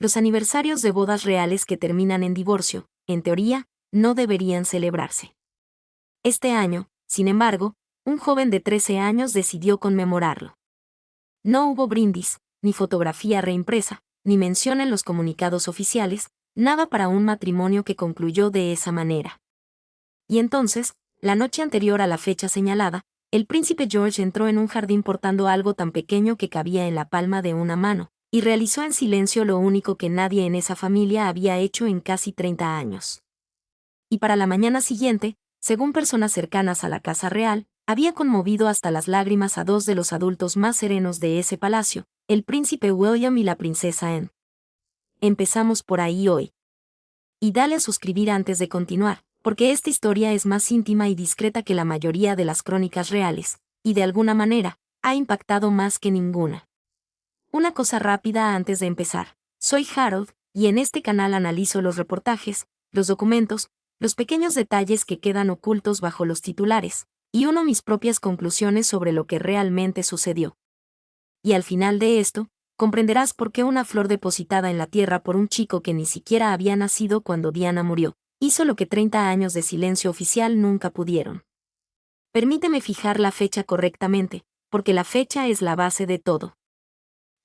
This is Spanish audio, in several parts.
los aniversarios de bodas reales que terminan en divorcio, en teoría, no deberían celebrarse. Este año, sin embargo, un joven de 13 años decidió conmemorarlo. No hubo brindis, ni fotografía reimpresa, ni mención en los comunicados oficiales, nada para un matrimonio que concluyó de esa manera. Y entonces, la noche anterior a la fecha señalada, el príncipe George entró en un jardín portando algo tan pequeño que cabía en la palma de una mano, y realizó en silencio lo único que nadie en esa familia había hecho en casi 30 años. Y para la mañana siguiente, según personas cercanas a la Casa Real, había conmovido hasta las lágrimas a dos de los adultos más serenos de ese palacio, el príncipe William y la princesa Anne. Empezamos por ahí hoy. Y dale a suscribir antes de continuar, porque esta historia es más íntima y discreta que la mayoría de las crónicas reales, y de alguna manera, ha impactado más que ninguna. Una cosa rápida antes de empezar. Soy Harold, y en este canal analizo los reportajes, los documentos, los pequeños detalles que quedan ocultos bajo los titulares, y uno mis propias conclusiones sobre lo que realmente sucedió. Y al final de esto, comprenderás por qué una flor depositada en la tierra por un chico que ni siquiera había nacido cuando Diana murió, hizo lo que 30 años de silencio oficial nunca pudieron. Permíteme fijar la fecha correctamente, porque la fecha es la base de todo.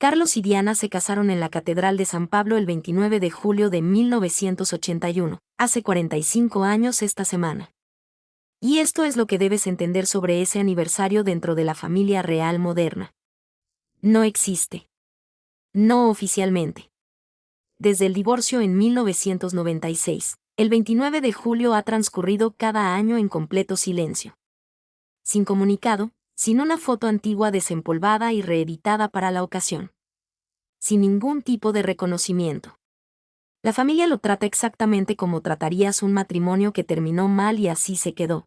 Carlos y Diana se casaron en la Catedral de San Pablo el 29 de julio de 1981, hace 45 años esta semana. Y esto es lo que debes entender sobre ese aniversario dentro de la familia real moderna. No existe. No oficialmente. Desde el divorcio en 1996, el 29 de julio ha transcurrido cada año en completo silencio. Sin comunicado, sin una foto antigua desempolvada y reeditada para la ocasión. Sin ningún tipo de reconocimiento. La familia lo trata exactamente como tratarías un matrimonio que terminó mal y así se quedó.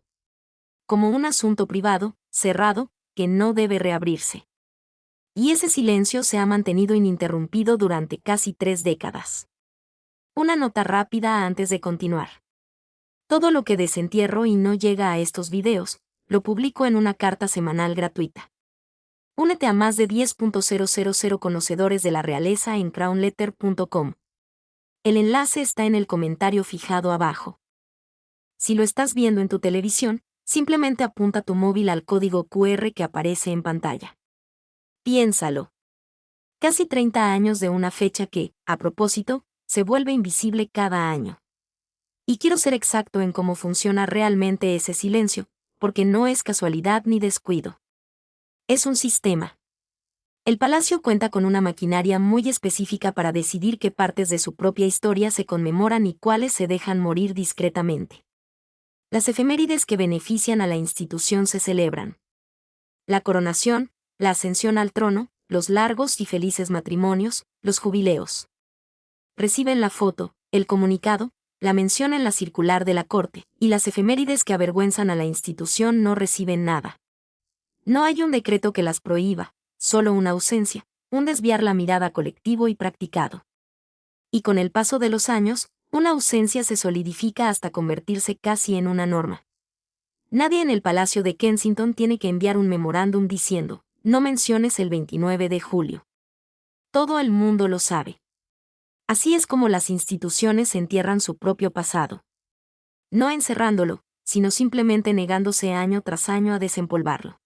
Como un asunto privado, cerrado, que no debe reabrirse. Y ese silencio se ha mantenido ininterrumpido durante casi 3 décadas. Una nota rápida antes de continuar. Todo lo que desentierro y no llega a estos videos, lo publico en una carta semanal gratuita. Únete a más de 10.000 conocedores de la realeza en crownletter.com. El enlace está en el comentario fijado abajo. Si lo estás viendo en tu televisión, simplemente apunta tu móvil al código QR que aparece en pantalla. Piénsalo. Casi 30 años de una fecha que, a propósito, se vuelve invisible cada año. Y quiero ser exacto en cómo funciona realmente ese silencio, porque no es casualidad ni descuido. Es un sistema. El palacio cuenta con una maquinaria muy específica para decidir qué partes de su propia historia se conmemoran y cuáles se dejan morir discretamente. Las efemérides que benefician a la institución se celebran. La coronación, la ascensión al trono, los largos y felices matrimonios, los jubileos. Reciben la foto, el comunicado, la mención en la circular de la corte, y las efemérides que avergüenzan a la institución no reciben nada. No hay un decreto que las prohíba, solo una ausencia, un desviar la mirada colectivo y practicado. Y con el paso de los años, una ausencia se solidifica hasta convertirse casi en una norma. Nadie en el Palacio de Kensington tiene que enviar un memorándum diciendo, no menciones el 29 de julio. Todo el mundo lo sabe. Así es como las instituciones entierran su propio pasado. No encerrándolo, sino simplemente negándose año tras año a desempolvarlo.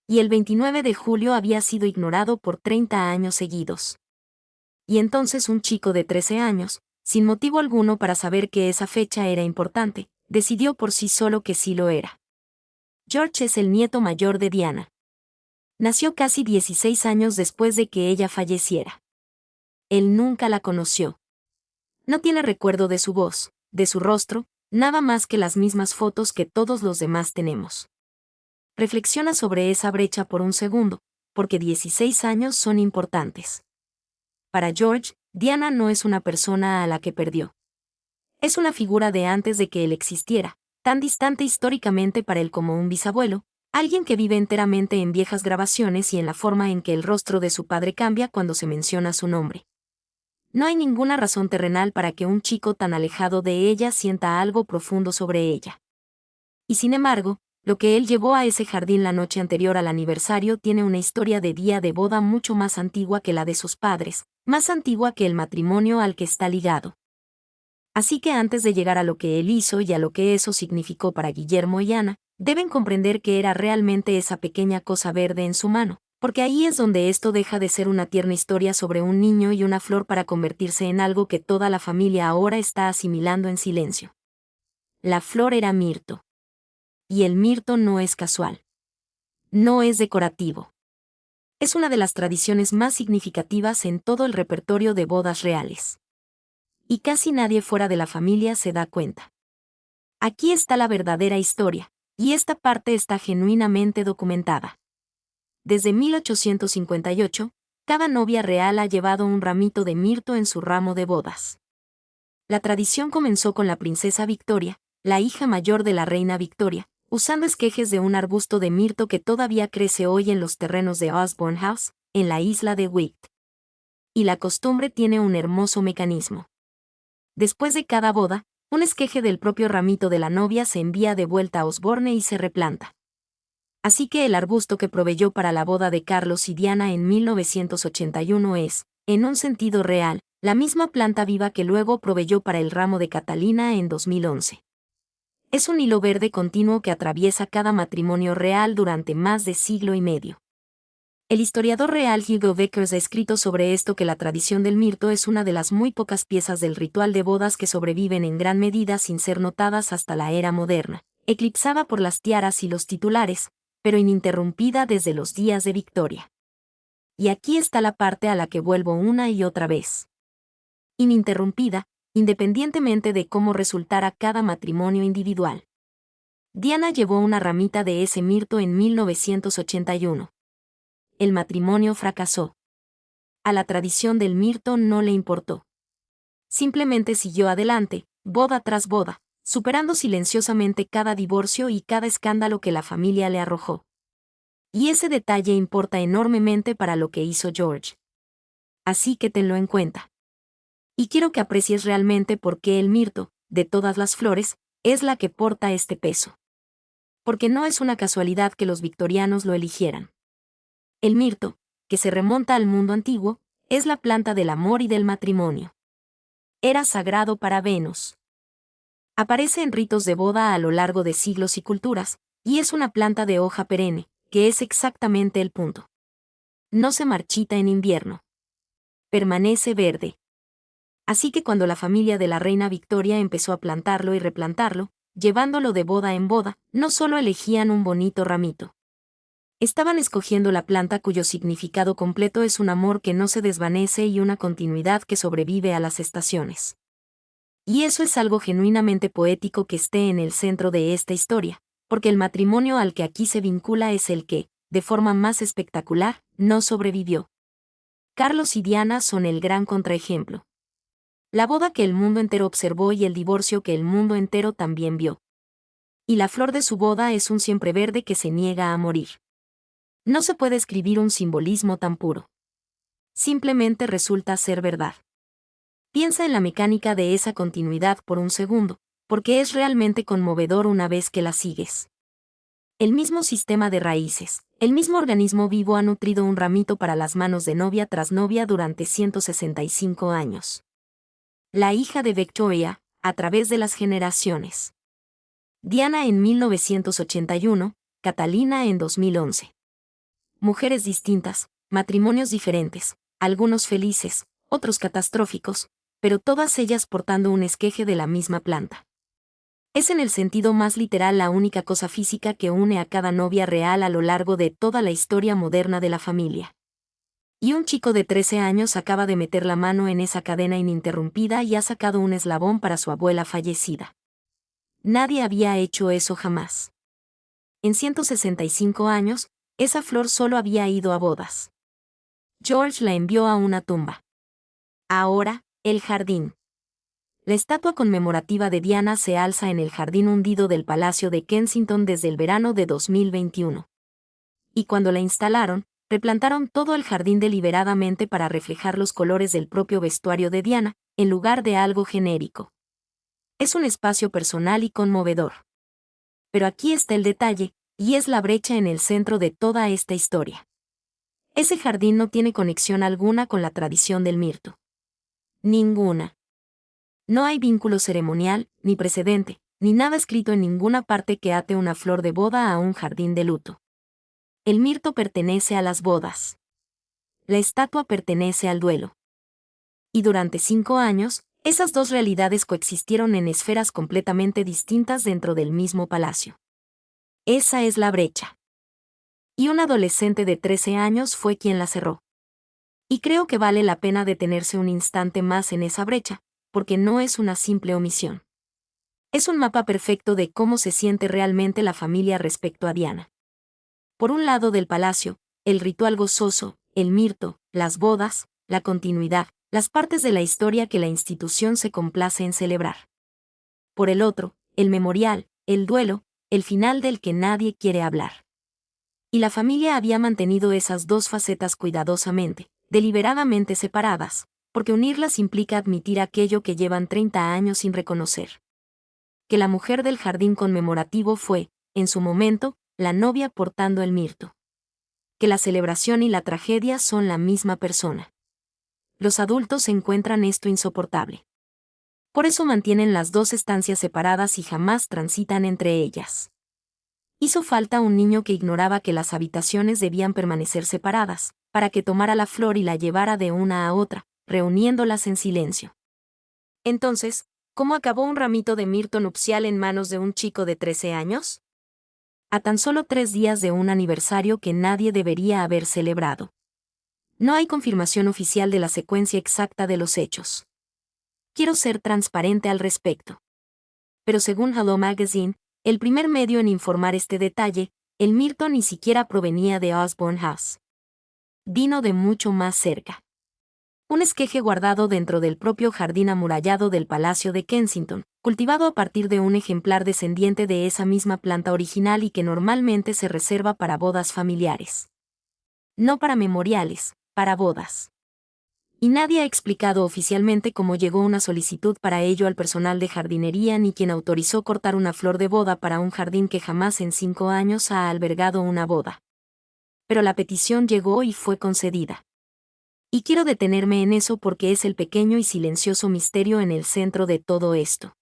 Y el 29 de julio había sido ignorado por 30 años seguidos. Y entonces un chico de 13 años, sin motivo alguno para saber que esa fecha era importante, decidió por sí solo que sí lo era. George es el nieto mayor de Diana. Nació casi 16 años después de que ella falleciera. Él nunca la conoció. No tiene recuerdo de su voz, de su rostro, nada más que las mismas fotos que todos los demás tenemos. Reflexiona sobre esa brecha por un segundo, porque 16 años son importantes. Para George, Diana no es una persona a la que perdió. Es una figura de antes de que él existiera, tan distante históricamente para él como un bisabuelo, alguien que vive enteramente en viejas grabaciones y en la forma en que el rostro de su padre cambia cuando se menciona su nombre. No hay ninguna razón terrenal para que un chico tan alejado de ella sienta algo profundo sobre ella. Y sin embargo, lo que él llevó a ese jardín la noche anterior al aniversario tiene una historia de día de boda mucho más antigua que la de sus padres, más antigua que el matrimonio al que está ligado. Así que antes de llegar a lo que él hizo y a lo que eso significó para Guillermo y Ana, deben comprender que era realmente esa pequeña cosa verde en su mano, porque ahí es donde esto deja de ser una tierna historia sobre un niño y una flor para convertirse en algo que toda la familia ahora está asimilando en silencio. La flor era mirto. Y el mirto no es casual. No es decorativo. Es una de las tradiciones más significativas en todo el repertorio de bodas reales. Y casi nadie fuera de la familia se da cuenta. Aquí está la verdadera historia, y esta parte está genuinamente documentada. Desde 1858, cada novia real ha llevado un ramito de mirto en su ramo de bodas. La tradición comenzó con la princesa Victoria, la hija mayor de la reina Victoria, usando esquejes de un arbusto de mirto que todavía crece hoy en los terrenos de Osborne House, en la isla de Wight. Y la costumbre tiene un hermoso mecanismo. Después de cada boda, un esqueje del propio ramito de la novia se envía de vuelta a Osborne y se replanta. Así que el arbusto que proveyó para la boda de Carlos y Diana en 1981 es, en un sentido real, la misma planta viva que luego proveyó para el ramo de Catalina en 2011. Es un hilo verde continuo que atraviesa cada matrimonio real durante más de siglo y medio. El historiador real Hugo Vickers ha escrito sobre esto que la tradición del mirto es una de las muy pocas piezas del ritual de bodas que sobreviven en gran medida sin ser notadas hasta la era moderna, eclipsada por las tiaras y los titulares, pero ininterrumpida desde los días de Victoria. Y aquí está la parte a la que vuelvo una y otra vez. Ininterrumpida, independientemente de cómo resultara cada matrimonio individual. Diana llevó una ramita de ese mirto en 1981. El matrimonio fracasó. A la tradición del mirto no le importó. Simplemente siguió adelante, boda tras boda, superando silenciosamente cada divorcio y cada escándalo que la familia le arrojó. Y ese detalle importa enormemente para lo que hizo George. Así que tenlo en cuenta. Y quiero que aprecies realmente por qué el mirto, de todas las flores, es la que porta este peso. Porque no es una casualidad que los victorianos lo eligieran. El mirto, que se remonta al mundo antiguo, es la planta del amor y del matrimonio. Era sagrado para Venus. Aparece en ritos de boda a lo largo de siglos y culturas, y es una planta de hoja perenne, que es exactamente el punto. No se marchita en invierno. Permanece verde. Así que cuando la familia de la reina Victoria empezó a plantarlo y replantarlo, llevándolo de boda en boda, no solo elegían un bonito ramito. Estaban escogiendo la planta cuyo significado completo es un amor que no se desvanece y una continuidad que sobrevive a las estaciones. Y eso es algo genuinamente poético que esté en el centro de esta historia, porque el matrimonio al que aquí se vincula es el que, de forma más espectacular, no sobrevivió. Carlos y Diana son el gran contraejemplo. La boda que el mundo entero observó y el divorcio que el mundo entero también vio. Y la flor de su boda es un siempreverde que se niega a morir. No se puede escribir un simbolismo tan puro. Simplemente resulta ser verdad. Piensa en la mecánica de esa continuidad por un segundo, porque es realmente conmovedor una vez que la sigues. El mismo sistema de raíces, el mismo organismo vivo ha nutrido un ramito para las manos de novia tras novia durante 165 años. La hija de Victoria, a través de las generaciones. Diana en 1981, Catalina en 2011. Mujeres distintas, matrimonios diferentes, algunos felices, otros catastróficos, pero todas ellas portando un esqueje de la misma planta. Es en el sentido más literal la única cosa física que une a cada novia real a lo largo de toda la historia moderna de la familia. Y un chico de 13 años acaba de meter la mano en esa cadena ininterrumpida y ha sacado un eslabón para su abuela fallecida. Nadie había hecho eso jamás. En 165 años, esa flor solo había ido a bodas. George la envió a una tumba. Ahora, el jardín. La estatua conmemorativa de Diana se alza en el jardín hundido del Palacio de Kensington desde el verano de 2021. Y cuando la instalaron, replantaron todo el jardín deliberadamente para reflejar los colores del propio vestuario de Diana, en lugar de algo genérico. Es un espacio personal y conmovedor. Pero aquí está el detalle, y es la brecha en el centro de toda esta historia. Ese jardín no tiene conexión alguna con la tradición del mirto. Ninguna. No hay vínculo ceremonial, ni precedente, ni nada escrito en ninguna parte que ate una flor de boda a un jardín de luto. El mirto pertenece a las bodas. La estatua pertenece al duelo. Y durante 5 años, esas dos realidades coexistieron en esferas completamente distintas dentro del mismo palacio. Esa es la brecha. Y un adolescente de 13 años fue quien la cerró. Y creo que vale la pena detenerse un instante más en esa brecha, porque no es una simple omisión. Es un mapa perfecto de cómo se siente realmente la familia respecto a Diana. Por un lado del palacio, el ritual gozoso, el mirto, las bodas, la continuidad, las partes de la historia que la institución se complace en celebrar. Por el otro, el memorial, el duelo, el final del que nadie quiere hablar. Y la familia había mantenido esas dos facetas cuidadosamente, deliberadamente separadas, porque unirlas implica admitir aquello que llevan 30 años sin reconocer. Que la mujer del jardín conmemorativo fue, en su momento, la novia portando el mirto. Que la celebración y la tragedia son la misma persona. Los adultos encuentran esto insoportable. Por eso mantienen las dos estancias separadas y jamás transitan entre ellas. Hizo falta un niño que ignoraba que las habitaciones debían permanecer separadas, para que tomara la flor y la llevara de una a otra, reuniéndolas en silencio. Entonces, ¿cómo acabó un ramito de mirto nupcial en manos de un chico de 13 años? A tan solo 3 días de un aniversario que nadie debería haber celebrado. No hay confirmación oficial de la secuencia exacta de los hechos. Quiero ser transparente al respecto. Pero según Hello Magazine, el primer medio en informar este detalle, el mirto ni siquiera provenía de Osborne House. Vino de mucho más cerca. Un esqueje guardado dentro del propio jardín amurallado del Palacio de Kensington, cultivado a partir de un ejemplar descendiente de esa misma planta original y que normalmente se reserva para bodas familiares. No para memoriales, para bodas. Y nadie ha explicado oficialmente cómo llegó una solicitud para ello al personal de jardinería ni quien autorizó cortar una flor de boda para un jardín que jamás en 5 años ha albergado una boda. Pero la petición llegó y fue concedida. Y quiero detenerme en eso porque es el pequeño y silencioso misterio en el centro de todo esto.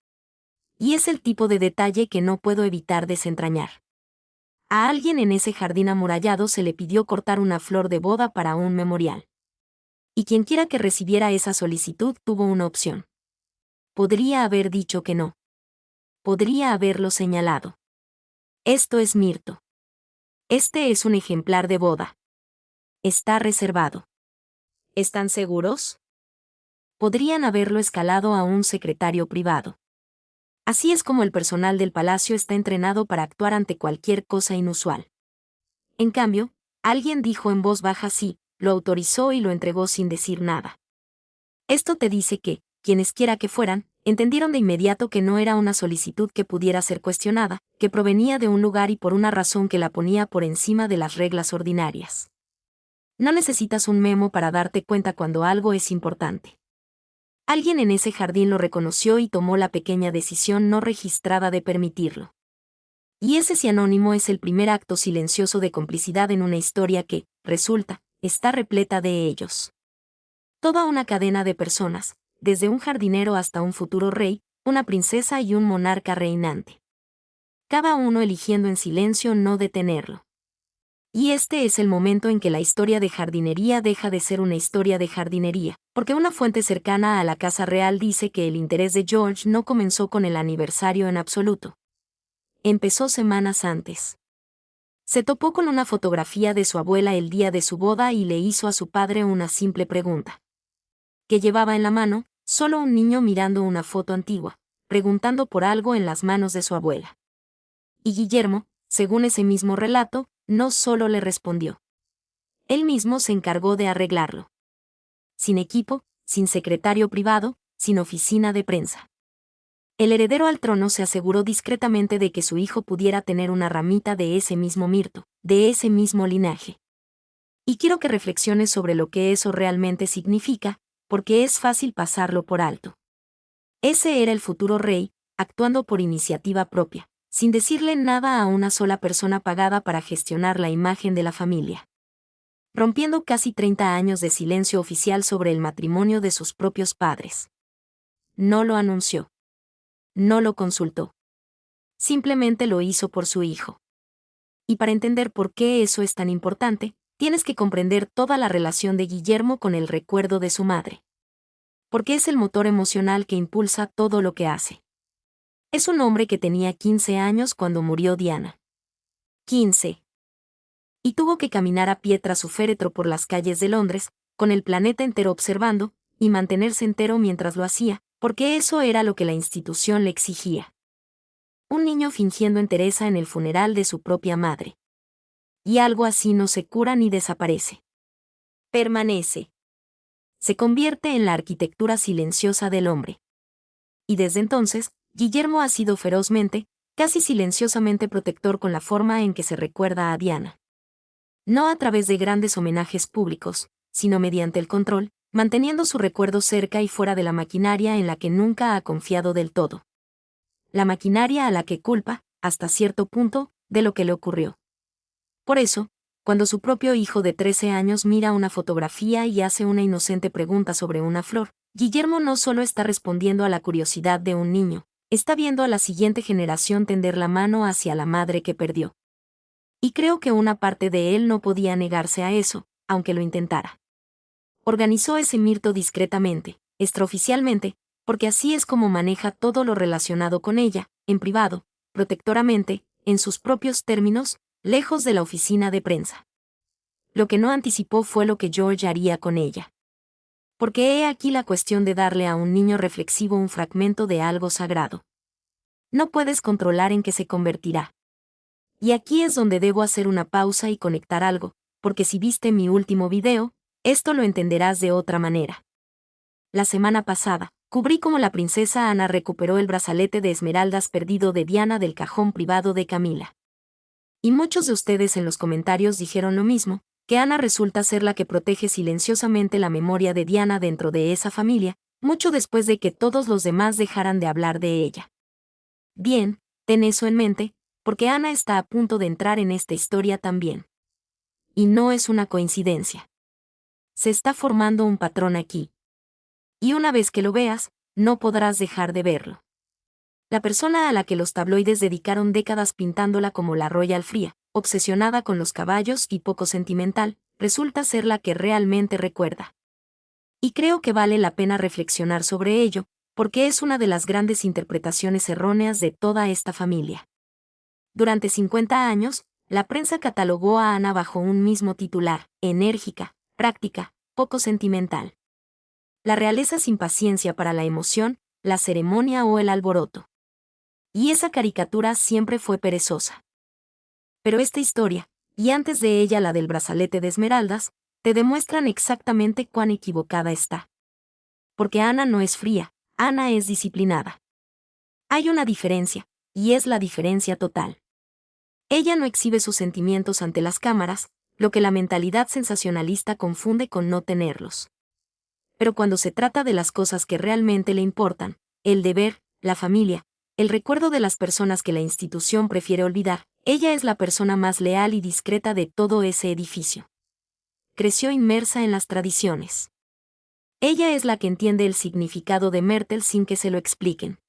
Y es el tipo de detalle que no puedo evitar desentrañar. A alguien en ese jardín amurallado se le pidió cortar una flor de boda para un memorial. Y quienquiera que recibiera esa solicitud tuvo una opción. Podría haber dicho que no. Podría haberlo señalado. Esto es mirto. Este es un ejemplar de boda. Está reservado. ¿Están seguros? Podrían haberlo escalado a un secretario privado. Así es como el personal del palacio está entrenado para actuar ante cualquier cosa inusual. En cambio, alguien dijo en voz baja sí, lo autorizó y lo entregó sin decir nada. Esto te dice que, quienesquiera que fueran, entendieron de inmediato que no era una solicitud que pudiera ser cuestionada, que provenía de un lugar y por una razón que la ponía por encima de las reglas ordinarias. No necesitas un memo para darte cuenta cuando algo es importante. Alguien en ese jardín lo reconoció y tomó la pequeña decisión no registrada de permitirlo. Y ese sí anónimo es el primer acto silencioso de complicidad en una historia que, resulta, está repleta de ellos. Toda una cadena de personas, desde un jardinero hasta un futuro rey, una princesa y un monarca reinante. Cada uno eligiendo en silencio no detenerlo. Y este es el momento en que la historia de jardinería deja de ser una historia de jardinería, porque una fuente cercana a la Casa Real dice que el interés de George no comenzó con el aniversario en absoluto. Empezó semanas antes. Se topó con una fotografía de su abuela el día de su boda y le hizo a su padre una simple pregunta. Que llevaba en la mano, solo un niño mirando una foto antigua, preguntando por algo en las manos de su abuela. Y Guillermo, según ese mismo relato, no solo le respondió. Él mismo se encargó de arreglarlo. Sin equipo, sin secretario privado, sin oficina de prensa. El heredero al trono se aseguró discretamente de que su hijo pudiera tener una ramita de ese mismo mirto, de ese mismo linaje. Y quiero que reflexiones sobre lo que eso realmente significa, porque es fácil pasarlo por alto. Ese era el futuro rey, actuando por iniciativa propia, sin decirle nada a una sola persona pagada para gestionar la imagen de la familia. rompiendo casi 30 años de silencio oficial sobre el matrimonio de sus propios padres. No lo anunció. No lo consultó. Simplemente lo hizo por su hijo. Y para entender por qué eso es tan importante, tienes que comprender toda la relación de Guillermo con el recuerdo de su madre. Porque es el motor emocional que impulsa todo lo que hace. Es un hombre que tenía 15 años cuando murió Diana. 15. Y tuvo que caminar a pie tras su féretro por las calles de Londres, con el planeta entero observando, y mantenerse entero mientras lo hacía, porque eso era lo que la institución le exigía. Un niño fingiendo entereza en el funeral de su propia madre. Y algo así no se cura ni desaparece. Permanece. Se convierte en la arquitectura silenciosa del hombre. Y desde entonces, Guillermo ha sido ferozmente, casi silenciosamente protector con la forma en que se recuerda a Diana. No a través de grandes homenajes públicos, sino mediante el control, manteniendo su recuerdo cerca y fuera de la maquinaria en la que nunca ha confiado del todo. La maquinaria a la que culpa, hasta cierto punto, de lo que le ocurrió. Por eso, cuando su propio hijo de 13 años mira una fotografía y hace una inocente pregunta sobre una flor, Guillermo no solo está respondiendo a la curiosidad de un niño, está viendo a la siguiente generación tender la mano hacia la madre que perdió. Y creo que una parte de él no podía negarse a eso, aunque lo intentara. Organizó ese mirto discretamente, extraoficialmente, porque así es como maneja todo lo relacionado con ella, en privado, protectoramente, en sus propios términos, lejos de la oficina de prensa. Lo que no anticipó fue lo que George haría con ella. Porque he aquí la cuestión de darle a un niño reflexivo un fragmento de algo sagrado. No puedes controlar en qué se convertirá. Y aquí es donde debo hacer una pausa y conectar algo, porque si viste mi último video, esto lo entenderás de otra manera. La semana pasada, cubrí cómo la princesa Ana recuperó el brazalete de esmeraldas perdido de Diana del cajón privado de Camila. Y muchos de ustedes en los comentarios dijeron lo mismo, que Ana resulta ser la que protege silenciosamente la memoria de Diana dentro de esa familia, mucho después de que todos los demás dejaran de hablar de ella. Bien, ten eso en mente, porque Ana está a punto de entrar en esta historia también. Y no es una coincidencia. Se está formando un patrón aquí. Y una vez que lo veas, no podrás dejar de verlo. La persona a la que los tabloides dedicaron décadas pintándola como la Royal Fría, obsesionada con los caballos y poco sentimental, resulta ser la que realmente recuerda. Y creo que vale la pena reflexionar sobre ello, porque es una de las grandes interpretaciones erróneas de toda esta familia. Durante 50 años, la prensa catalogó a Ana bajo un mismo titular: enérgica, práctica, poco sentimental. La realeza sin paciencia para la emoción, la ceremonia o el alboroto. Y esa caricatura siempre fue perezosa. Pero esta historia, y antes de ella la del brazalete de esmeraldas, te demuestran exactamente cuán equivocada está. Porque Ana no es fría, Ana es disciplinada. Hay una diferencia, y es la diferencia total. Ella no exhibe sus sentimientos ante las cámaras, lo que la mentalidad sensacionalista confunde con no tenerlos. Pero cuando se trata de las cosas que realmente le importan, el deber, la familia, el recuerdo de las personas que la institución prefiere olvidar, ella es la persona más leal y discreta de todo ese edificio. Creció inmersa en las tradiciones. Ella es la que entiende el significado de Myrtle sin que se lo expliquen.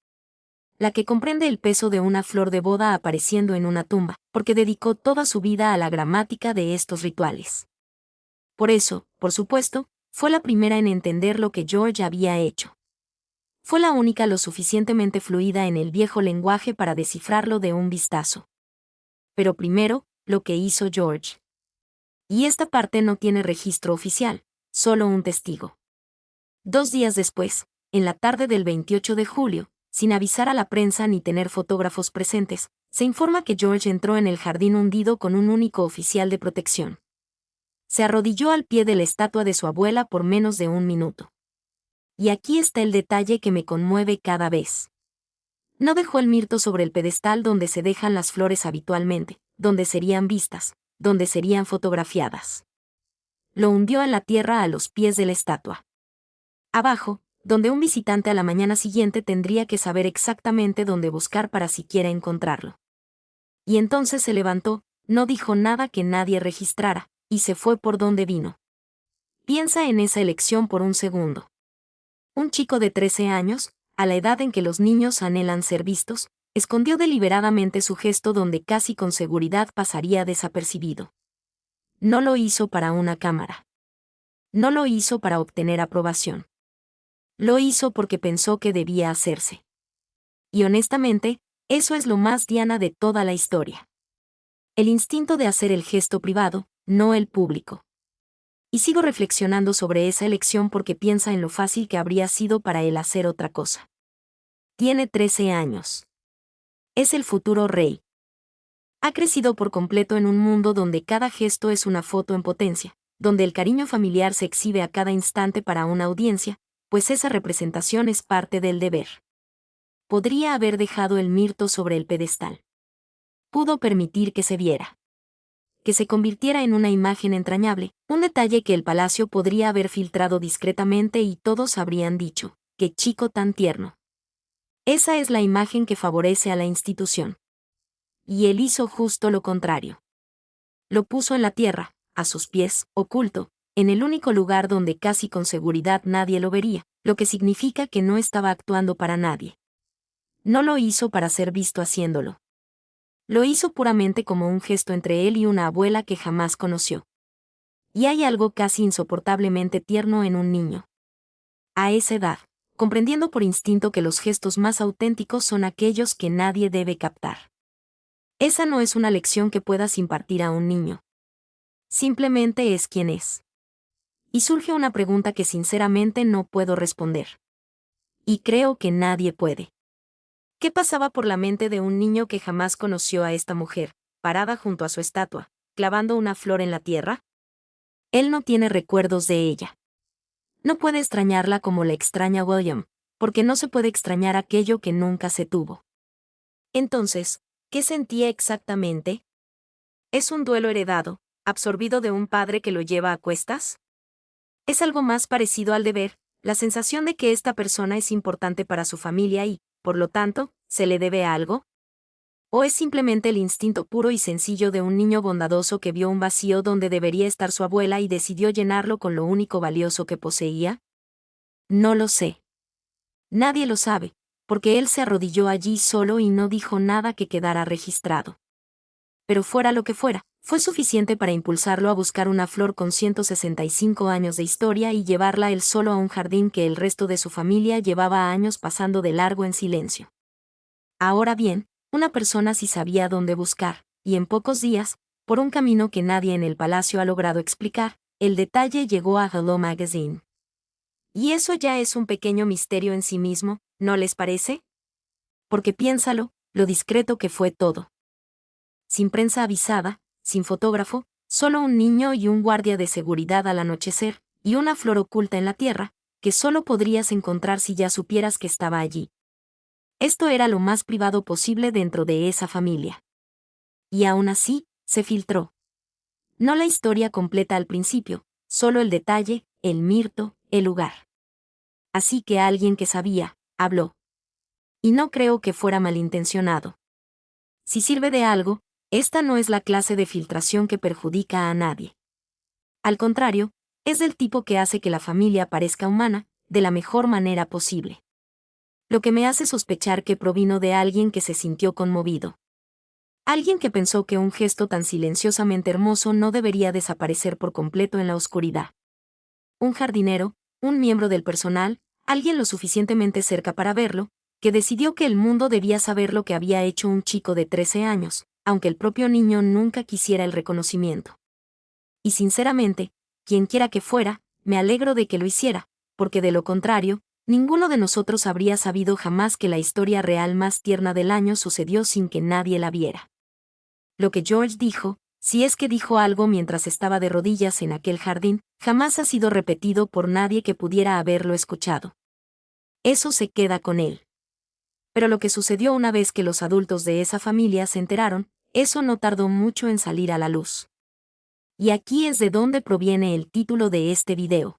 La que comprende el peso de una flor de boda apareciendo en una tumba, porque dedicó toda su vida a la gramática de estos rituales. Por eso, por supuesto, fue la primera en entender lo que George había hecho. Fue la única lo suficientemente fluida en el viejo lenguaje para descifrarlo de un vistazo. Pero primero, lo que hizo George. Y esta parte no tiene registro oficial, solo un testigo. 2 días después, en la tarde del 28 de julio, sin avisar a la prensa ni tener fotógrafos presentes, se informa que George entró en el jardín hundido con un único oficial de protección. Se arrodilló al pie de la estatua de su abuela por menos de 1 minuto. Y aquí está el detalle que me conmueve cada vez. No dejó el mirto sobre el pedestal donde se dejan las flores habitualmente, donde serían vistas, donde serían fotografiadas. Lo hundió en la tierra a los pies de la estatua. Abajo, donde un visitante a la mañana siguiente tendría que saber exactamente dónde buscar para siquiera encontrarlo. Y entonces se levantó, no dijo nada que nadie registrara, y se fue por donde vino. Piensa en esa elección por un segundo. Un chico de 13 años, a la edad en que los niños anhelan ser vistos, escondió deliberadamente su gesto donde casi con seguridad pasaría desapercibido. No lo hizo para una cámara. No lo hizo para obtener aprobación. Lo hizo porque pensó que debía hacerse. Y honestamente, eso es lo más Diana de toda la historia. El instinto de hacer el gesto privado, no el público. Y sigo reflexionando sobre esa elección porque piensa en lo fácil que habría sido para él hacer otra cosa. Tiene 13 años. Es el futuro rey. Ha crecido por completo en un mundo donde cada gesto es una foto en potencia, donde el cariño familiar se exhibe a cada instante para una audiencia, pues esa representación es parte del deber. Podría haber dejado el mirto sobre el pedestal. Pudo permitir que se viera. Que se convirtiera en una imagen entrañable, un detalle que el palacio podría haber filtrado discretamente y todos habrían dicho, ¡qué chico tan tierno! Esa es la imagen que favorece a la institución. Y él hizo justo lo contrario. Lo puso en la tierra, a sus pies, oculto, en el único lugar donde casi con seguridad nadie lo vería, lo que significa que no estaba actuando para nadie. No lo hizo para ser visto haciéndolo. Lo hizo puramente como un gesto entre él y una abuela que jamás conoció. Y hay algo casi insoportablemente tierno en un niño. A esa edad, comprendiendo por instinto que los gestos más auténticos son aquellos que nadie debe captar. Esa no es una lección que puedas impartir a un niño. Simplemente es quien es. Y surge una pregunta que sinceramente no puedo responder. Y creo que nadie puede. ¿Qué pasaba por la mente de un niño que jamás conoció a esta mujer, parada junto a su estatua, clavando una flor en la tierra? Él no tiene recuerdos de ella. No puede extrañarla como la extraña William, porque no se puede extrañar aquello que nunca se tuvo. Entonces, ¿qué sentía exactamente? ¿Es un duelo heredado, absorbido de un padre que lo lleva a cuestas? ¿Es algo más parecido al deber, la sensación de que esta persona es importante para su familia y, por lo tanto, se le debe algo? ¿O es simplemente el instinto puro y sencillo de un niño bondadoso que vio un vacío donde debería estar su abuela y decidió llenarlo con lo único valioso que poseía? No lo sé. Nadie lo sabe, porque él se arrodilló allí solo y no dijo nada que quedara registrado. Pero fuera lo que fuera, fue suficiente para impulsarlo a buscar una flor con 165 años de historia y llevarla él solo a un jardín que el resto de su familia llevaba años pasando de largo en silencio. Ahora bien, una persona sí sabía dónde buscar, y en pocos días, por un camino que nadie en el palacio ha logrado explicar, el detalle llegó a Hello Magazine. Y eso ya es un pequeño misterio en sí mismo, ¿no les parece? Porque piénsalo, lo discreto que fue todo. Sin prensa avisada, sin fotógrafo, solo un niño y un guardia de seguridad al anochecer, y una flor oculta en la tierra, que solo podrías encontrar si ya supieras que estaba allí. Esto era lo más privado posible dentro de esa familia. Y aún así, se filtró. No la historia completa al principio, solo el detalle, el mirto, el lugar. Así que alguien que sabía, habló. Y no creo que fuera malintencionado. Si sirve de algo, esta no es la clase de filtración que perjudica a nadie. Al contrario, es del tipo que hace que la familia parezca humana, de la mejor manera posible. Lo que me hace sospechar que provino de alguien que se sintió conmovido. Alguien que pensó que un gesto tan silenciosamente hermoso no debería desaparecer por completo en la oscuridad. Un jardinero, un miembro del personal, alguien lo suficientemente cerca para verlo, que decidió que el mundo debía saber lo que había hecho un chico de 13 años, aunque el propio niño nunca quisiera el reconocimiento. Y sinceramente, quienquiera que fuera, me alegro de que lo hiciera, porque de lo contrario, ninguno de nosotros habría sabido jamás que la historia real más tierna del año sucedió sin que nadie la viera. Lo que George dijo, si es que dijo algo mientras estaba de rodillas en aquel jardín, jamás ha sido repetido por nadie que pudiera haberlo escuchado. Eso se queda con él. Pero lo que sucedió una vez que los adultos de esa familia se enteraron, eso no tardó mucho en salir a la luz. Y aquí es de donde proviene el título de este video.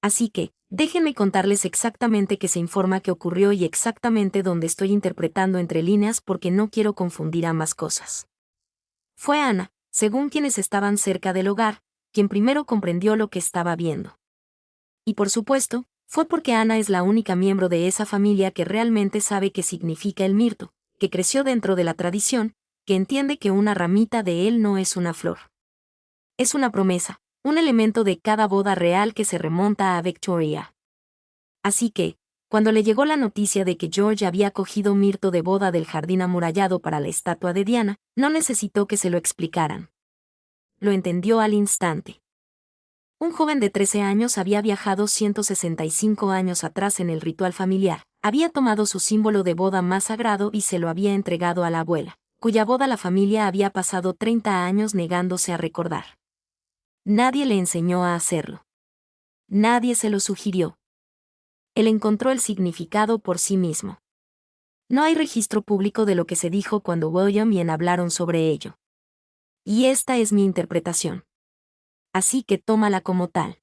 Así que, déjenme contarles exactamente qué se informa que ocurrió y exactamente dónde estoy interpretando entre líneas porque no quiero confundir ambas cosas. Fue Ana, según quienes estaban cerca del hogar, quien primero comprendió lo que estaba viendo. Y por supuesto, fue porque Anna es la única miembro de esa familia que realmente sabe qué significa el mirto, que creció dentro de la tradición, que entiende que una ramita de él no es una flor. Es una promesa, un elemento de cada boda real que se remonta a Victoria. Así que, cuando le llegó la noticia de que George había cogido mirto de boda del jardín amurallado para la estatua de Diana, no necesitó que se lo explicaran. Lo entendió al instante. Un joven de 13 años había viajado 165 años atrás en el ritual familiar, había tomado su símbolo de boda más sagrado y se lo había entregado a la abuela, cuya boda la familia había pasado 30 años negándose a recordar. Nadie le enseñó a hacerlo. Nadie se lo sugirió. Él encontró el significado por sí mismo. No hay registro público de lo que se dijo cuando William y Anne hablaron sobre ello. Y esta es mi interpretación. Así que tómala como tal.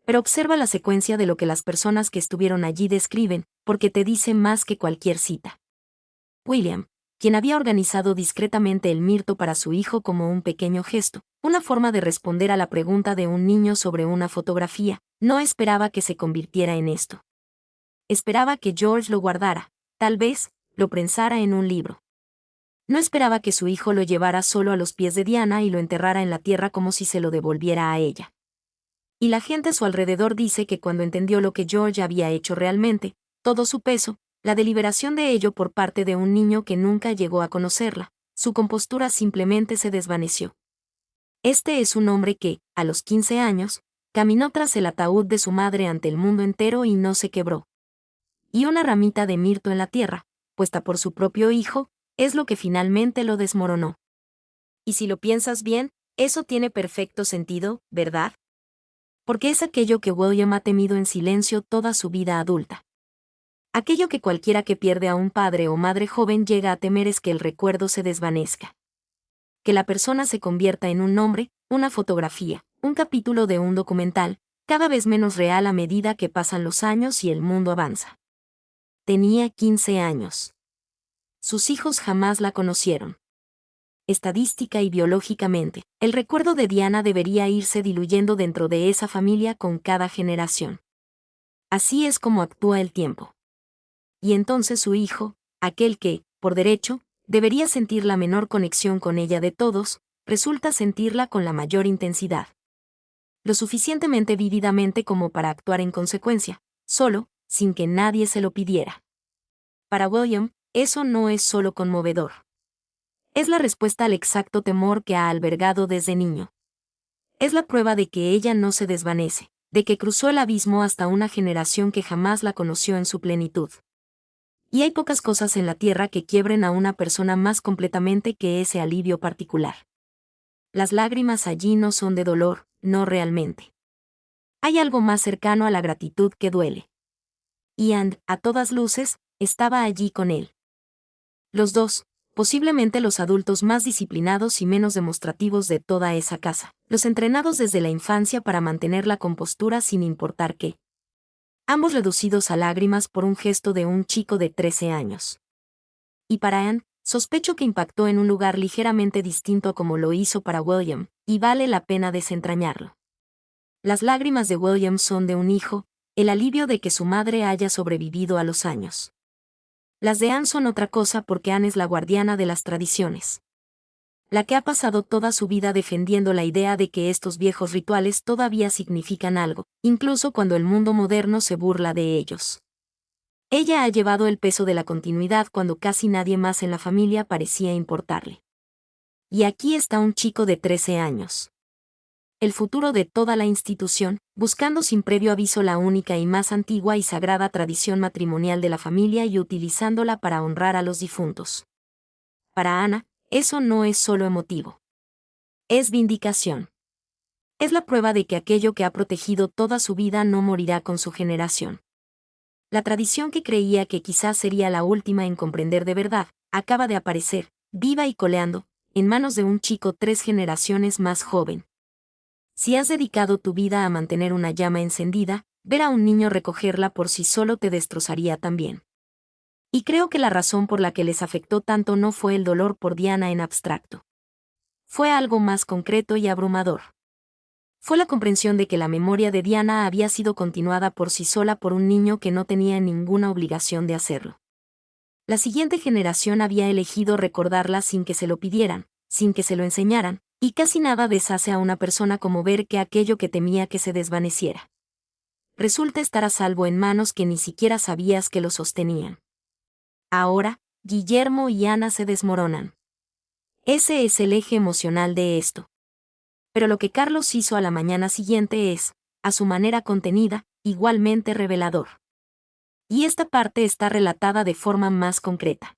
Pero observa la secuencia de lo que las personas que estuvieron allí describen, porque te dice más que cualquier cita. William, quien había organizado discretamente el mirto para su hijo como un pequeño gesto, una forma de responder a la pregunta de un niño sobre una fotografía, no esperaba que se convirtiera en esto. Esperaba que George lo guardara, tal vez, lo prensara en un libro. No esperaba que su hijo lo llevara solo a los pies de Diana y lo enterrara en la tierra como si se lo devolviera a ella. Y la gente a su alrededor dice que cuando entendió lo que George había hecho realmente, todo su peso, la deliberación de ello por parte de un niño que nunca llegó a conocerla, su compostura simplemente se desvaneció. Este es un hombre que, a los 15 años, caminó tras el ataúd de su madre ante el mundo entero y no se quebró. Y una ramita de mirto en la tierra, puesta por su propio hijo, es lo que finalmente lo desmoronó. Y si lo piensas bien, eso tiene perfecto sentido, ¿verdad? Porque es aquello que William ha temido en silencio toda su vida adulta. Aquello que cualquiera que pierde a un padre o madre joven llega a temer es que el recuerdo se desvanezca. Que la persona se convierta en un nombre, una fotografía, un capítulo de un documental, cada vez menos real a medida que pasan los años y el mundo avanza. Tenía 15 años. Sus hijos jamás la conocieron. Estadística y biológicamente, el recuerdo de Diana debería irse diluyendo dentro de esa familia con cada generación. Así es como actúa el tiempo. Y entonces su hijo, aquel que, por derecho, debería sentir la menor conexión con ella de todos, resulta sentirla con la mayor intensidad. Lo suficientemente vívidamente como para actuar en consecuencia, solo, sin que nadie se lo pidiera. Para William, eso no es solo conmovedor. Es la respuesta al exacto temor que ha albergado desde niño. Es la prueba de que ella no se desvanece, de que cruzó el abismo hasta una generación que jamás la conoció en su plenitud. Y hay pocas cosas en la tierra que quiebren a una persona más completamente que ese alivio particular. Las lágrimas allí no son de dolor, no realmente. Hay algo más cercano a la gratitud que duele. Y Anne, a todas luces, estaba allí con él. Los dos, posiblemente los adultos más disciplinados y menos demostrativos de toda esa casa, los entrenados desde la infancia para mantener la compostura sin importar qué. Ambos reducidos a lágrimas por un gesto de un chico de 13 años. Y para Anne, sospecho que impactó en un lugar ligeramente distinto a como lo hizo para William, y vale la pena desentrañarlo. Las lágrimas de William son de un hijo, el alivio de que su madre haya sobrevivido a los años. Las de Anne son otra cosa porque Anne es la guardiana de las tradiciones. La que ha pasado toda su vida defendiendo la idea de que estos viejos rituales todavía significan algo, incluso cuando el mundo moderno se burla de ellos. Ella ha llevado el peso de la continuidad cuando casi nadie más en la familia parecía importarle. Y aquí está un chico de 13 años. El futuro de toda la institución, buscando sin previo aviso la única y más antigua y sagrada tradición matrimonial de la familia y utilizándola para honrar a los difuntos. Para Anna, eso no es solo emotivo. Es vindicación. Es la prueba de que aquello que ha protegido toda su vida no morirá con su generación. La tradición que creía que quizás sería la última en comprender de verdad, acaba de aparecer, viva y coleando, en manos de un chico 3 generaciones más joven. Si has dedicado tu vida a mantener una llama encendida, ver a un niño recogerla por sí solo te destrozaría también. Y creo que la razón por la que les afectó tanto no fue el dolor por Diana en abstracto. fue algo más concreto y abrumador. Fue la comprensión de que la memoria de Diana había sido continuada por sí sola por un niño que no tenía ninguna obligación de hacerlo. La siguiente generación había elegido recordarla sin que se lo pidieran, sin que se lo enseñaran, y casi nada deshace a una persona como ver que aquello que temía que se desvaneciera resulta estar a salvo en manos que ni siquiera sabías que lo sostenían. Ahora, Guillermo y Ana se desmoronan. Ese es el eje emocional de esto. Pero lo que Carlos hizo a la mañana siguiente es, a su manera contenida, igualmente revelador. Y esta parte está relatada de forma más concreta.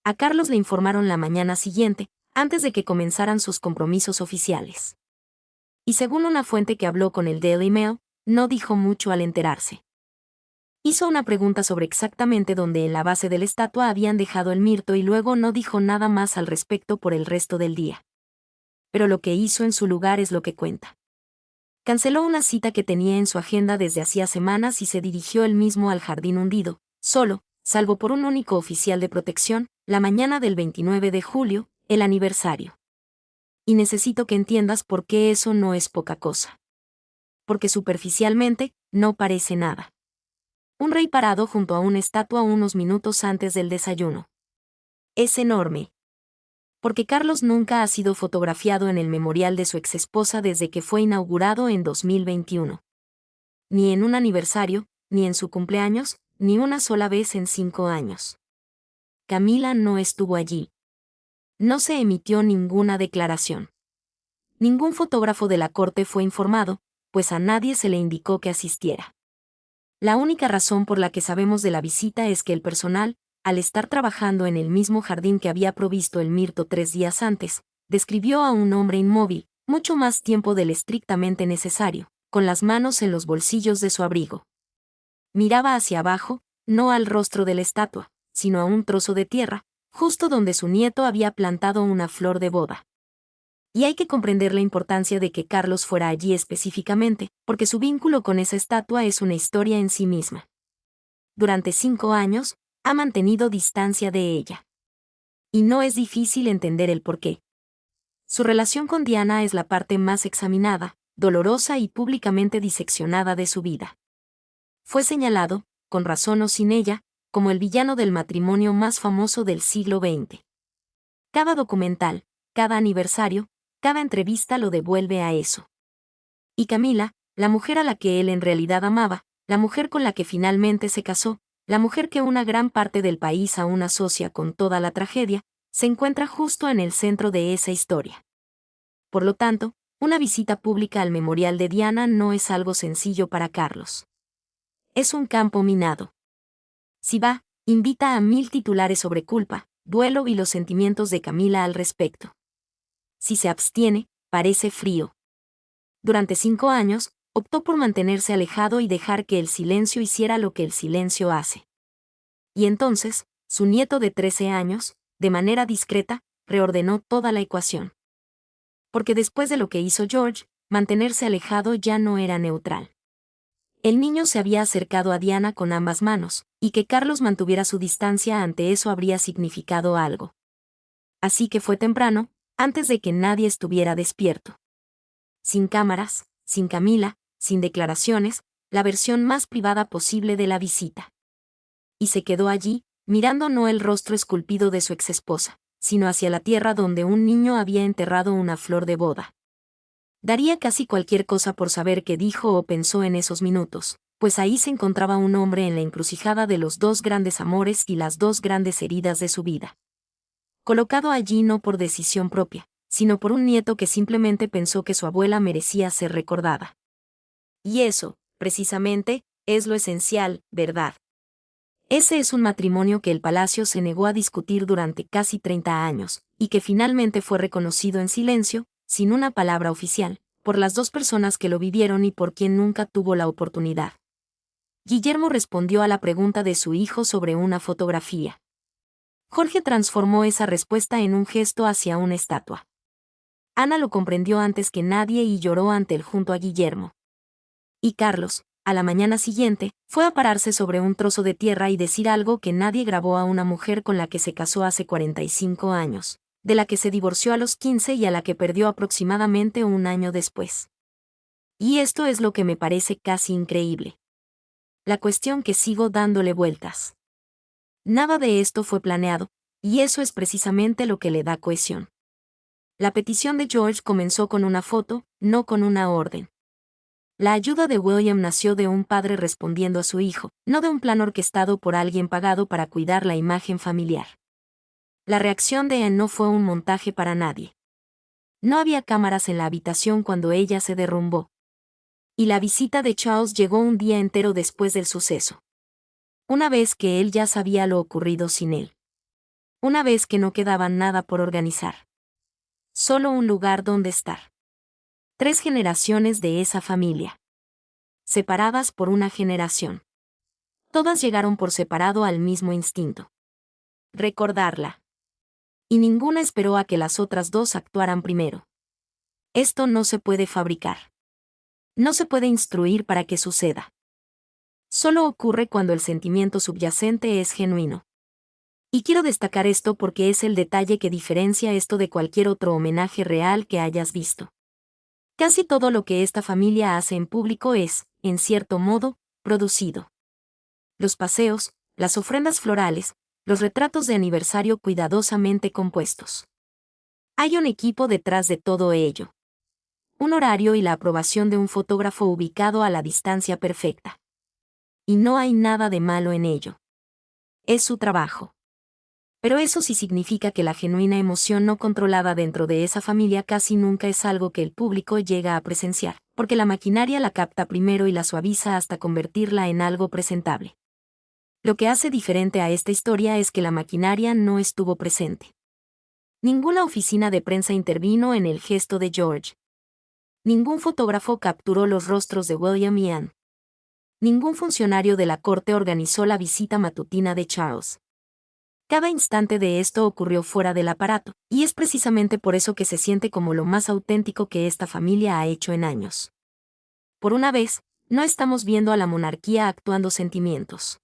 A Carlos le informaron la mañana siguiente, antes de que comenzaran sus compromisos oficiales. Y según una fuente que habló con el Daily Mail, no dijo mucho al enterarse. Hizo una pregunta sobre exactamente dónde en la base de la estatua habían dejado el mirto y luego no dijo nada más al respecto por el resto del día. Pero lo que hizo en su lugar es lo que cuenta. Canceló una cita que tenía en su agenda desde hacía semanas y se dirigió él mismo al jardín hundido, solo, salvo por un único oficial de protección, la mañana del 29 de julio, el aniversario. Y necesito que entiendas por qué eso no es poca cosa. Porque superficialmente, no parece nada. Un rey parado junto a una estatua unos minutos antes del desayuno. Es enorme. Porque Carlos nunca ha sido fotografiado en el memorial de su exesposa desde que fue inaugurado en 2021. Ni en un aniversario, ni en su cumpleaños, ni una sola vez en 5 años. Camila no estuvo allí. No se emitió ninguna declaración. Ningún fotógrafo de la corte fue informado, pues a nadie se le indicó que asistiera. La única razón por la que sabemos de la visita es que el personal, al estar trabajando en el mismo jardín que había provisto el mirto 3 días antes, describió a un hombre inmóvil, mucho más tiempo del estrictamente necesario, con las manos en los bolsillos de su abrigo. Miraba hacia abajo, no al rostro de la estatua, sino a un trozo de tierra, justo donde su nieto había plantado una flor de boda. Y hay que comprender la importancia de que Carlos fuera allí específicamente, porque su vínculo con esa estatua es una historia en sí misma. Durante 5 años, ha mantenido distancia de ella. Y no es difícil entender el porqué. Su relación con Diana es la parte más examinada, dolorosa y públicamente diseccionada de su vida. Fue señalado, con razón o sin ella, como el villano del matrimonio más famoso del siglo XX. Cada documental, cada aniversario, cada entrevista lo devuelve a eso. Y Camila, la mujer a la que él en realidad amaba, la mujer con la que finalmente se casó, la mujer que una gran parte del país aún asocia con toda la tragedia, se encuentra justo en el centro de esa historia. Por lo tanto, una visita pública al memorial de Diana no es algo sencillo para Carlos. Es un campo minado. Si va, invita a 1000 titulares sobre culpa, duelo y los sentimientos de Camila al respecto. Si se abstiene, parece frío. Durante 5 años, optó por mantenerse alejado y dejar que el silencio hiciera lo que el silencio hace. Y entonces, su nieto de 13 años, de manera discreta, reordenó toda la ecuación. Porque después de lo que hizo George, mantenerse alejado ya no era neutral. El niño se había acercado a Diana con ambas manos, y que Carlos mantuviera su distancia ante eso habría significado algo. Así que fue temprano, antes de que nadie estuviera despierto. Sin cámaras, sin Camila, sin declaraciones, la versión más privada posible de la visita. Y se quedó allí, mirando no el rostro esculpido de su exesposa, sino hacia la tierra donde un niño había enterrado una flor de boda. Daría casi cualquier cosa por saber qué dijo o pensó en esos minutos, pues ahí se encontraba un hombre en la encrucijada de los 2 grandes amores y las 2 grandes heridas de su vida. Colocado allí no por decisión propia, sino por un nieto que simplemente pensó que su abuela merecía ser recordada. Y eso, precisamente, es lo esencial, ¿verdad? Ese es un matrimonio que el palacio se negó a discutir durante casi 30 años, y que finalmente fue reconocido en silencio, sin una palabra oficial, por las 2 personas que lo vivieron y por quien nunca tuvo la oportunidad. Guillermo respondió a la pregunta de su hijo sobre una fotografía. Jorge transformó esa respuesta en un gesto hacia una estatua. Ana lo comprendió antes que nadie y lloró ante él junto a Guillermo. Y Carlos, a la mañana siguiente, fue a pararse sobre un trozo de tierra y decir algo que nadie grabó a una mujer con la que se casó hace 45 años. de la que se divorció a los 15 y a la que perdió aproximadamente un año después. Y esto es lo que me parece casi increíble. La cuestión que sigo dándole vueltas. Nada de esto fue planeado, y eso es precisamente lo que le da cohesión. La petición de George comenzó con una foto, no con una orden. La ayuda de William nació de un padre respondiendo a su hijo, no de un plan orquestado por alguien pagado para cuidar la imagen familiar. La reacción de Anne no fue un montaje para nadie. No había cámaras en la habitación cuando ella se derrumbó. Y la visita de Charles llegó un día entero después del suceso. Una vez que él ya sabía lo ocurrido sin él. Una vez que no quedaba nada por organizar. Solo un lugar donde estar. 3 generaciones de esa familia. Separadas por una generación. Todas llegaron por separado al mismo instinto. Recordarla. Y ninguna esperó a que las otras 2 actuaran primero. Esto no se puede fabricar. No se puede instruir para que suceda. Solo ocurre cuando el sentimiento subyacente es genuino. Y quiero destacar esto porque es el detalle que diferencia esto de cualquier otro homenaje real que hayas visto. Casi todo lo que esta familia hace en público es, en cierto modo, producido. Los paseos, las ofrendas florales, los retratos de aniversario cuidadosamente compuestos. Hay un equipo detrás de todo ello. Un horario y la aprobación de un fotógrafo ubicado a la distancia perfecta. Y no hay nada de malo en ello. Es su trabajo. Pero eso sí significa que la genuina emoción no controlada dentro de esa familia casi nunca es algo que el público llega a presenciar, porque la maquinaria la capta primero y la suaviza hasta convertirla en algo presentable. Lo que hace diferente a esta historia es que la maquinaria no estuvo presente. Ninguna oficina de prensa intervino en el gesto de George. Ningún fotógrafo capturó los rostros de William y Anne. Ningún funcionario de la corte organizó la visita matutina de Charles. Cada instante de esto ocurrió fuera del aparato, y es precisamente por eso que se siente como lo más auténtico que esta familia ha hecho en años. Por una vez, no estamos viendo a la monarquía actuando sentimientos.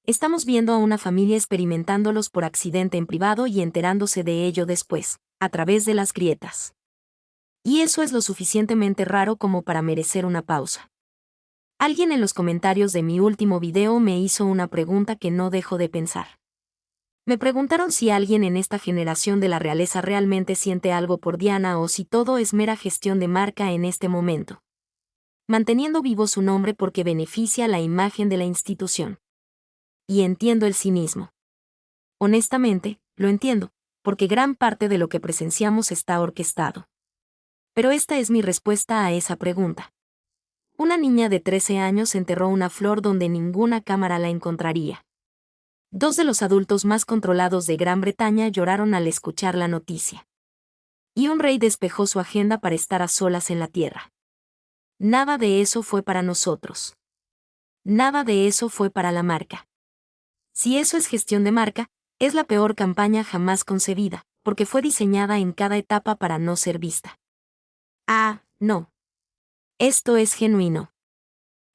Estamos viendo a una familia experimentándolos por accidente en privado y enterándose de ello después, a través de las grietas. Y eso es lo suficientemente raro como para merecer una pausa. Alguien en los comentarios de mi último video me hizo una pregunta que no dejo de pensar. Me preguntaron si alguien en esta generación de la realeza realmente siente algo por Diana o si todo es mera gestión de marca en este momento. Manteniendo vivo su nombre porque beneficia la imagen de la institución. Y entiendo el cinismo. Honestamente, lo entiendo, porque gran parte de lo que presenciamos está orquestado. Pero esta es mi respuesta a esa pregunta. Una niña de 13 años enterró una flor donde ninguna cámara la encontraría. 2 de los adultos más controlados de Gran Bretaña lloraron al escuchar la noticia. Y un rey despejó su agenda para estar a solas en la tierra. Nada de eso fue para nosotros. Nada de eso fue para la marca. Si eso es gestión de marca, es la peor campaña jamás concebida, porque fue diseñada en cada etapa para no ser vista. Ah, no. Esto es genuino.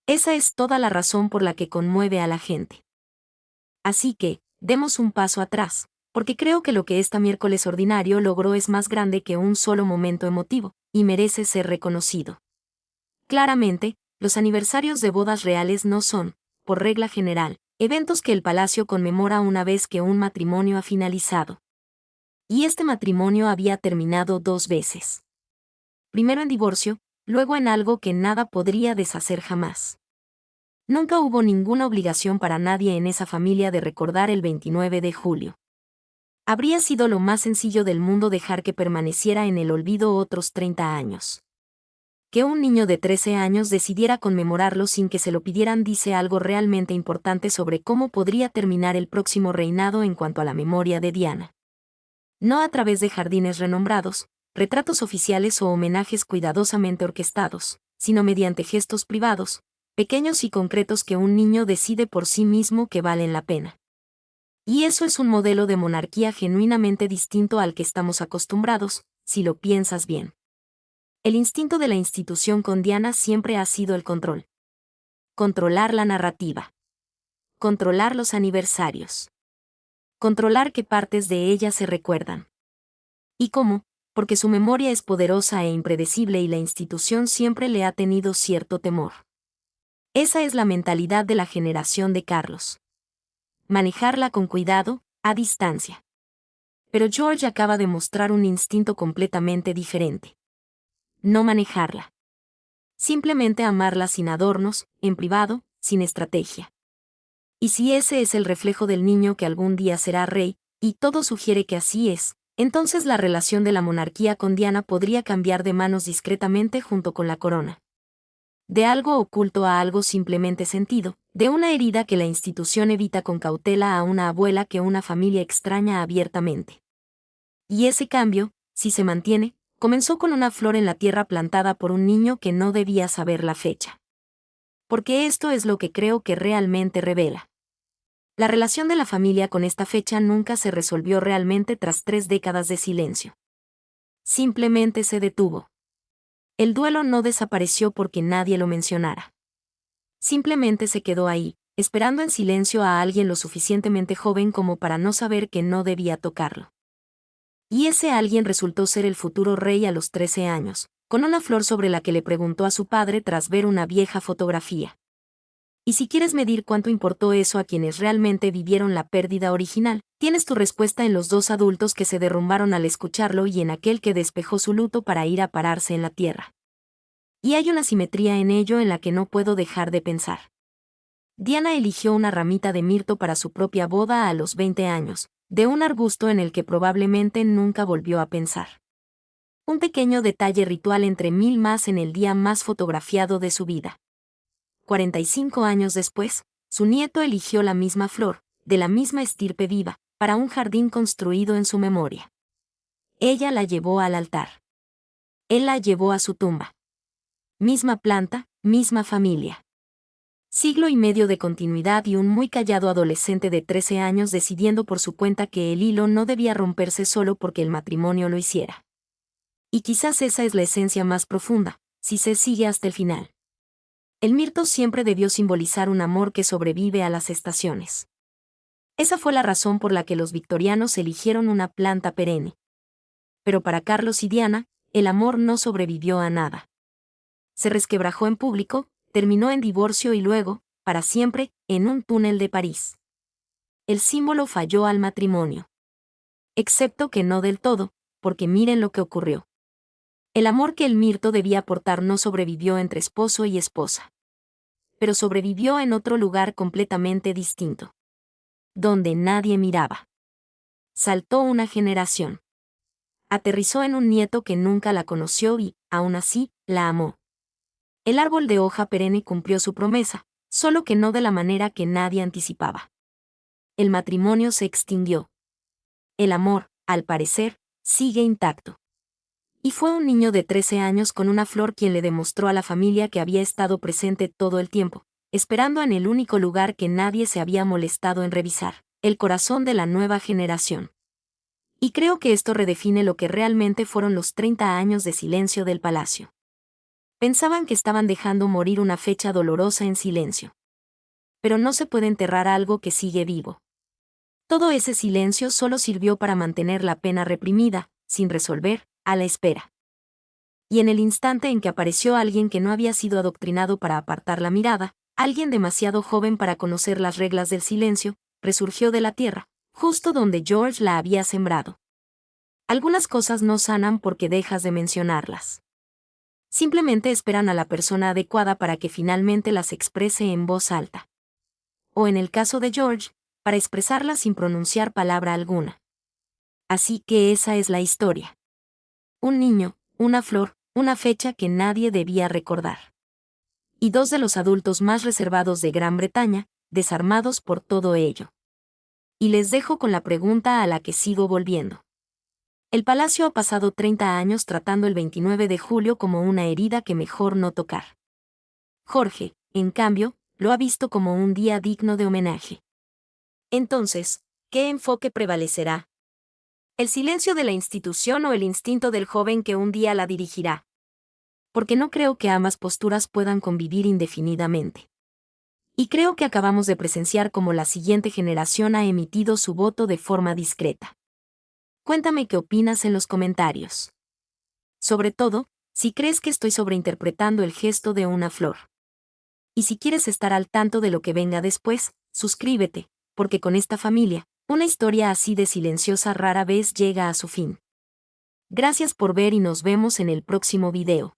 Esa es toda la razón por la que conmueve a la gente. Así que, demos un paso atrás, porque creo que lo que esta miércoles ordinario logró es más grande que un solo momento emotivo, y merece ser reconocido. Claramente, los aniversarios de bodas reales no son, por regla general, eventos que el palacio conmemora una vez que un matrimonio ha finalizado. Y este matrimonio había terminado 2 veces. Primero en divorcio, luego en algo que nada podría deshacer jamás. Nunca hubo ninguna obligación para nadie en esa familia de recordar el 29 de julio. Habría sido lo más sencillo del mundo dejar que permaneciera en el olvido otros 30 años. Que un niño de 13 años decidiera conmemorarlo sin que se lo pidieran dice algo realmente importante sobre cómo podría terminar el próximo reinado en cuanto a la memoria de Diana. No a través de jardines renombrados, retratos oficiales o homenajes cuidadosamente orquestados, sino mediante gestos privados, pequeños y concretos que un niño decide por sí mismo que valen la pena. Y eso es un modelo de monarquía genuinamente distinto al que estamos acostumbrados, si lo piensas bien. El instinto de la institución con Diana siempre ha sido el control. Controlar la narrativa. Controlar los aniversarios. Controlar qué partes de ella se recuerdan. ¿Y cómo? Porque su memoria es poderosa e impredecible y la institución siempre le ha tenido cierto temor. Esa es la mentalidad de la generación de Carlos. Manejarla con cuidado, a distancia. Pero George acaba de mostrar un instinto completamente diferente. No manejarla. Simplemente amarla sin adornos, en privado, sin estrategia. Y si ese es el reflejo del niño que algún día será rey, y todo sugiere que así es, entonces la relación de la monarquía con Diana podría cambiar de manos discretamente junto con la corona. De algo oculto a algo simplemente sentido, de una herida que la institución evita con cautela a una abuela que una familia extraña abiertamente. Y ese cambio, si se mantiene, comenzó con una flor en la tierra plantada por un niño que no debía saber la fecha. Porque esto es lo que creo que realmente revela. La relación de la familia con esta fecha nunca se resolvió realmente tras 3 décadas de silencio. Simplemente se detuvo. El duelo no desapareció porque nadie lo mencionara. Simplemente se quedó ahí, esperando en silencio a alguien lo suficientemente joven como para no saber que no debía tocarlo. Y ese alguien resultó ser el futuro rey a los 13 años, con una flor sobre la que le preguntó a su padre tras ver una vieja fotografía. Y si quieres medir cuánto importó eso a quienes realmente vivieron la pérdida original, tienes tu respuesta en los 2 adultos que se derrumbaron al escucharlo y en aquel que despejó su luto para ir a pararse en la tierra. Y hay una simetría en ello en la que no puedo dejar de pensar. Diana eligió una ramita de mirto para su propia boda a los 20 años, de un arbusto en el que probablemente nunca volvió a pensar. Un pequeño detalle ritual entre 1000 más en el día más fotografiado de su vida. 45 años después, su nieto eligió la misma flor, de la misma estirpe viva, para un jardín construido en su memoria. Ella la llevó al altar. Él la llevó a su tumba. Misma planta, misma familia. Siglo y medio de continuidad y un muy callado adolescente de 13 años decidiendo por su cuenta que el hilo no debía romperse solo porque el matrimonio lo hiciera. Y quizás esa es la esencia más profunda, si se sigue hasta el final. El mirto siempre debió simbolizar un amor que sobrevive a las estaciones. Esa fue la razón por la que los victorianos eligieron una planta perenne. Pero para Carlos y Diana, el amor no sobrevivió a nada. Se resquebrajó en público, terminó en divorcio y luego, para siempre, en un túnel de París. El símbolo falló al matrimonio. Excepto que no del todo, porque miren lo que ocurrió. El amor que el mirto debía aportar no sobrevivió entre esposo y esposa. Pero sobrevivió en otro lugar completamente distinto. Donde nadie miraba. Saltó una generación. Aterrizó en un nieto que nunca la conoció y, aún así, la amó. El árbol de hoja perenne cumplió su promesa, solo que no de la manera que nadie anticipaba. El matrimonio se extinguió. El amor, al parecer, sigue intacto. Y fue un niño de 13 años con una flor quien le demostró a la familia que había estado presente todo el tiempo, esperando en el único lugar que nadie se había molestado en revisar, el corazón de la nueva generación. Y creo que esto redefine lo que realmente fueron los 30 años de silencio del palacio. Pensaban que estaban dejando morir una fecha dolorosa en silencio. Pero no se puede enterrar algo que sigue vivo. Todo ese silencio solo sirvió para mantener la pena reprimida, sin resolver, a la espera. Y en el instante en que apareció alguien que no había sido adoctrinado para apartar la mirada, alguien demasiado joven para conocer las reglas del silencio, resurgió de la tierra, justo donde George la había sembrado. Algunas cosas no sanan porque dejas de mencionarlas. Simplemente esperan a la persona adecuada para que finalmente las exprese en voz alta. O en el caso de George, para expresarlas sin pronunciar palabra alguna. Así que esa es la historia. Un niño, una flor, una fecha que nadie debía recordar. Y 2 de los adultos más reservados de Gran Bretaña, desarmados por todo ello. Y les dejo con la pregunta a la que sigo volviendo. El palacio ha pasado 30 años tratando el 29 de julio como una herida que mejor no tocar. Jorge, en cambio, lo ha visto como un día digno de homenaje. Entonces, ¿qué enfoque prevalecerá? ¿El silencio de la institución o el instinto del joven que un día la dirigirá? Porque no creo que ambas posturas puedan convivir indefinidamente. Y creo que acabamos de presenciar cómo la siguiente generación ha emitido su voto de forma discreta. Cuéntame qué opinas en los comentarios. Sobre todo, si crees que estoy sobreinterpretando el gesto de una flor. Y si quieres estar al tanto de lo que venga después, suscríbete, porque con esta familia, una historia así de silenciosa rara vez llega a su fin. Gracias por ver y nos vemos en el próximo video.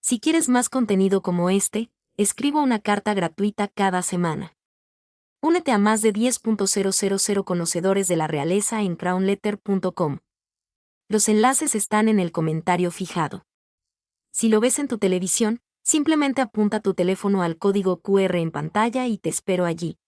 Si quieres más contenido como este, escribo una carta gratuita cada semana. Únete a más de 10.000 conocedores de la realeza en crownletter.com. Los enlaces están en el comentario fijado. Si lo ves en tu televisión, simplemente apunta tu teléfono al código QR en pantalla y te espero allí.